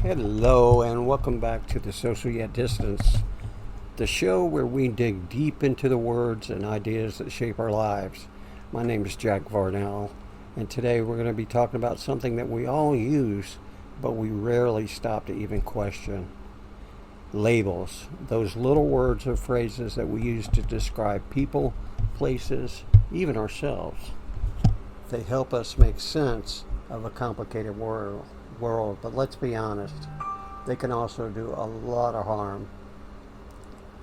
Hello, and welcome back to the Social Yet Distance, the show where we dig deep into the words and ideas that shape our lives. My name is Jack Varnell, and today we're going to be talking about something that we all use, but we rarely stop to even question. Labels, those little words or phrases that we use to describe people, places, even ourselves. They help us make sense of a complicated world, but let's be honest, they can also do a lot of harm.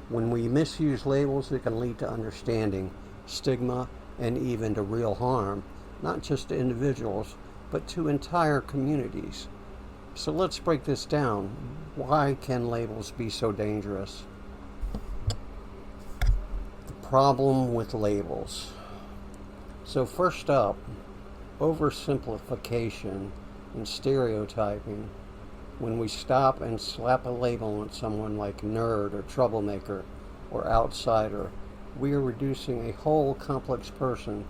When we misuse labels, it can lead to understanding, stigma, and even to real harm, not just to individuals, but to entire communities. So let's break this down. Why can labels be so dangerous? The problem with labels. So first up, oversimplification and stereotyping. When we stop and slap a label on someone like nerd or troublemaker or outsider, we are reducing a whole complex person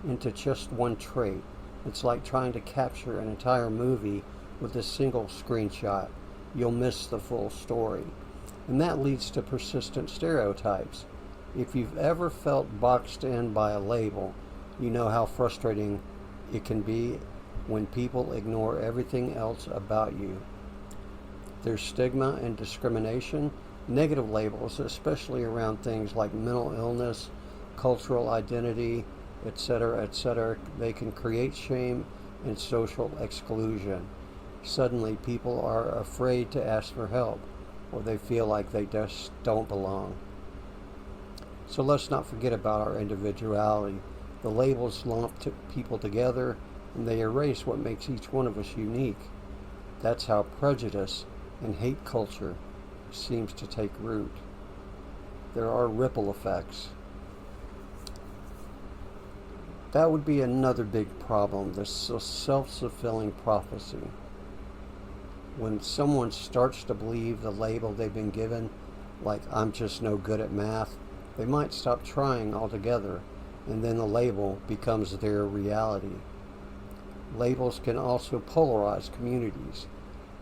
into just one trait. It's like trying to capture an entire movie with a single screenshot. You'll miss the full story. And that leads to persistent stereotypes. If you've ever felt boxed in by a label, you know how frustrating it can be when people ignore everything else about you. There's stigma and discrimination, negative labels, especially around things like mental illness, cultural identity, etc. They can create shame and social exclusion. Suddenly, people are afraid to ask for help, or they feel like they just don't belong. So let's not forget about our individuality. The labels lump people together, and they erase what makes each one of us unique. That's how prejudice and hate culture seems to take root. There are ripple effects. That would be another big problem, the self-fulfilling prophecy. When someone starts to believe the label they've been given, like I'm just no good at math, they might stop trying altogether, and then the label becomes their reality. Labels can also polarize communities.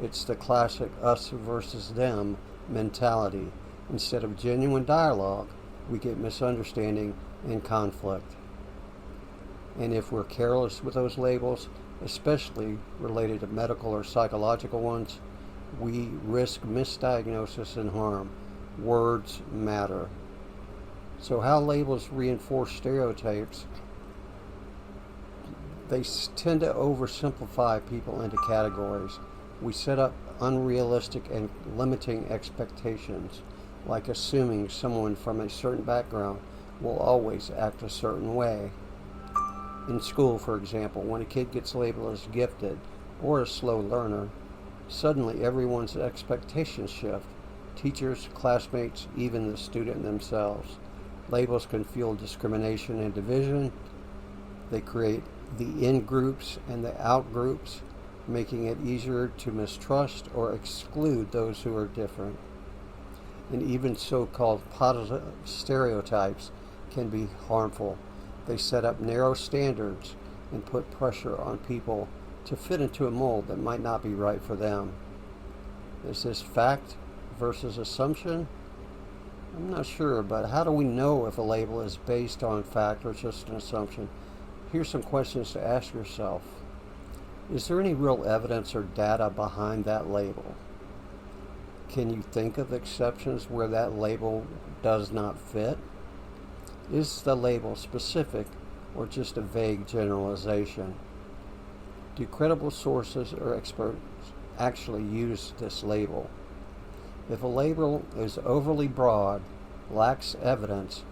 It's the classic us versus them mentality. Instead of genuine dialogue, we get misunderstanding and conflict. And if we're careless with those labels, especially related to medical or psychological ones, we risk misdiagnosis and harm. Words matter. So how labels reinforce stereotypes? They tend to oversimplify people into categories. We set up unrealistic and limiting expectations, like assuming someone from a certain background will always act a certain way. In school, for example, when a kid gets labeled as gifted or a slow learner, suddenly everyone's expectations shift. Teachers, classmates, even the student themselves. Labels can fuel discrimination and division. They create the in groups and the out groups, making it easier to mistrust or exclude those who are different. And even so-called positive stereotypes can be harmful. They set up narrow standards and put pressure on people to fit into a mold that might not be right for them. Is this fact versus assumption? I'm not sure, but how do we know if a label is based on fact or just an assumption? Here's some questions to ask yourself. Is there any real evidence or data behind that label? Can you think of exceptions where that label does not fit? Is the label specific or just a vague generalization? Do credible sources or experts actually use this label? If a label is overly broad, lacks evidence,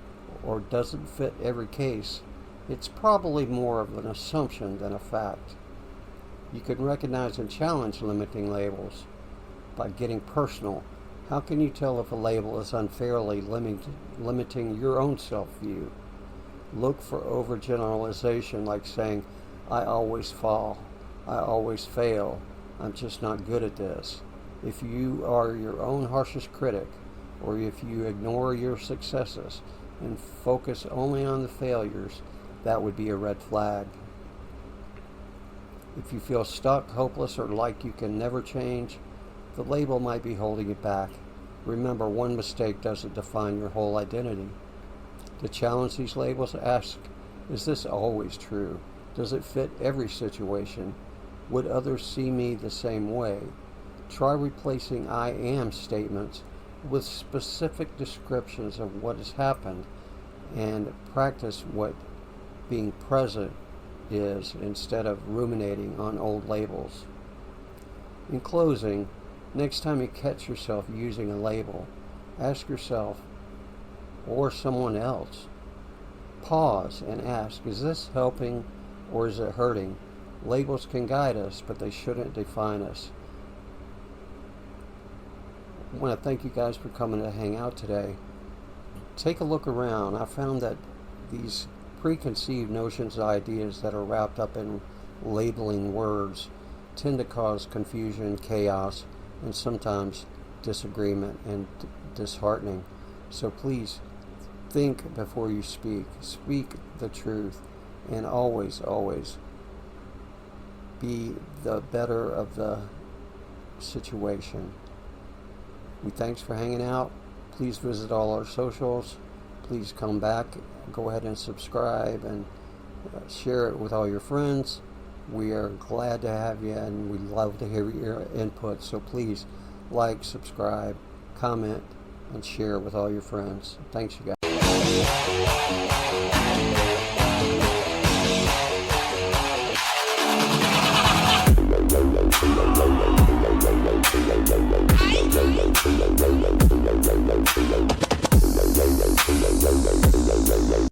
or doesn't fit every case, it's probably more of an assumption than a fact. You can recognize and challenge limiting labels by getting personal. How can you tell if a label is unfairly limiting your own self-view? Look for overgeneralization, like saying, I always fall, I always fail, I'm just not good at this. If you are your own harshest critic, or if you ignore your successes and focus only on the failures, that would be a red flag. If you feel stuck, hopeless, or like you can never change, The label might be holding you back. Remember, one mistake doesn't define your whole identity. To challenge these labels, ask, is this always true? Does it fit every situation? Would others see me the same way? Try replacing I am statements with specific descriptions of what has happened, and practice what being present is instead of ruminating on old labels. In closing, next time you catch yourself using a label, ask yourself or someone else, pause and ask, is this helping or is it hurting? Labels can guide us, but they shouldn't define us. I want to thank you guys for coming to hang out today. Take a look around. I found that these preconceived notions and ideas that are wrapped up in labeling words tend to cause confusion, chaos, and sometimes disagreement and disheartening. So please think before you speak. Speak the truth, and always, always be the better of the situation. We thanks for hanging out. Please visit all our socials. Please come back. Go ahead and subscribe and share it with all your friends. We are glad to have you, and we love to hear your input. So please like, subscribe, comment, and share with all your friends. Thanks, you guys.